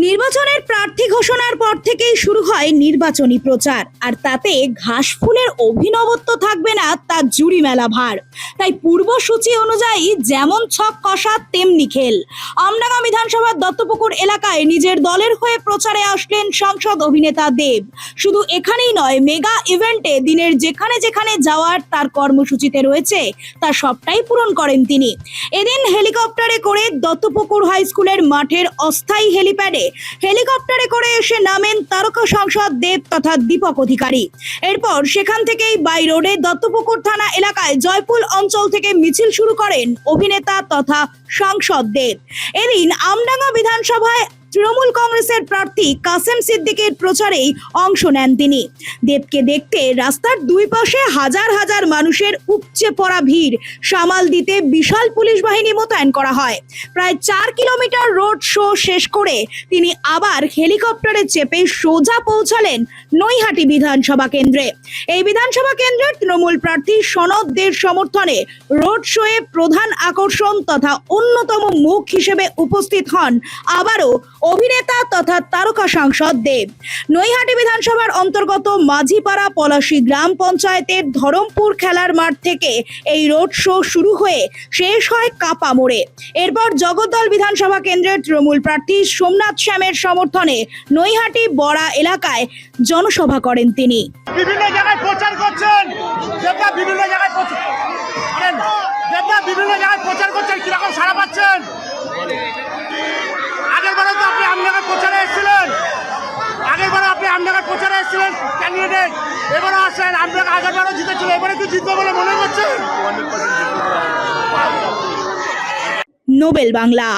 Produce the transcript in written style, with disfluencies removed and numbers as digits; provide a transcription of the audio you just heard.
নির্বাচনের প্রার্থী ঘোষণার পর থেকেই শুরু হয় নির্বাচনী প্রচার, আর তাতে ঘাসফুলের অভিনবত্ব থাকবে না তা জুড়ি মেলা ভার। তাই পূর্বসূচি অনুযায়ী যেমন ছক কষা তেমনি খেল। আমডাঙ্গা বিধানসভার দত্তপুকুর এলাকায় নিজের দলের হয়ে প্রচারে আসলেন সাংসদ অভিনেতা দেব। শুধু এখানেই নয়, মেগা ইভেন্টে দিনের যেখানে যেখানে যাওয়ার তার কর্মসূচিতে রয়েছে তা সবটাই পূরণ করেন তিনি। এদিন হেলিকপ্টারে করে দত্তপুকুর হাই স্কুলের মাঠের অস্থায়ী হেলিপ্যাডে হেলিকপ্টারে করে এসে নামেন তারকা সাংসদ দেব তথা দীপক অধিকারী। এরপর সেখান থেকেই বাই রোডে দত্তপুকুর থানা এলাকায় জয়পুর অঞ্চল থেকে মিছিল শুরু করেন অভিনেতা তথা সাংসদ দেব। এদিন আমডাঙ্গা বিধানসভায় তৃণমূল কংগ্রেসের প্রার্থী কাসেম সিদ্দিকের প্রচারেই অংশ নেন তিনি। দেবকে দেখতে রাস্তার দুই পাশে হাজার হাজার মানুষের উপচে পড়া ভিড় সামাল দিতে বিশাল পুলিশ বাহিনী মোতায়েন করা হয়। প্রায় 4 কিলোমিটার রোড শো শেষ করে তিনি আবার হেলিকপ্টারে চেপে সোজা পৌঁছালেন নৈহাটি বিধানসভা কেন্দ্রে। এই বিধানসভা কেন্দ্রের তৃণমূল প্রার্থী সনদ দের সমর্থনে রোড শোয়ে প্রধান আকর্ষণ তথা অন্যতম মুখ হিসেবে উপস্থিত হন আবারও অভিনেতা তথা তারকা সাংসদ দেব। নৈহাটি বিধানসভার অন্তর্গত মাঝিপাড়া পলাশী গ্রাম পঞ্চায়েতের ধরমপুর খেলার মাঠ থেকে এই রোড শো শুরু হয়ে শেষ হয় কাপা মোড়ে। এরপর জগদ্দল বিধানসভা কেন্দ্রের তৃণমূল প্রার্থী সোমনাথ শ্যামের সমর্থনে নৈহাটি বড়া এলাকায় জনসভা করেন তিনি। বিভিন্ন জায়গায় প্রচার করছেন, বিভিন্ন জায়গায় প্রচার করছেন, কিরকম সাড়া পাচ্ছেন? আগেরবারও তো আপনি আমডাঙ্গার প্রচারে এসেছিলেন, ক্যান্ডিডেট, এবারও আসেন। আমডাঙ্গা আগেরবারও জিতেছিল, এবারে কি জিতবে বলে মনে করছেন? নোবেল বাংলা।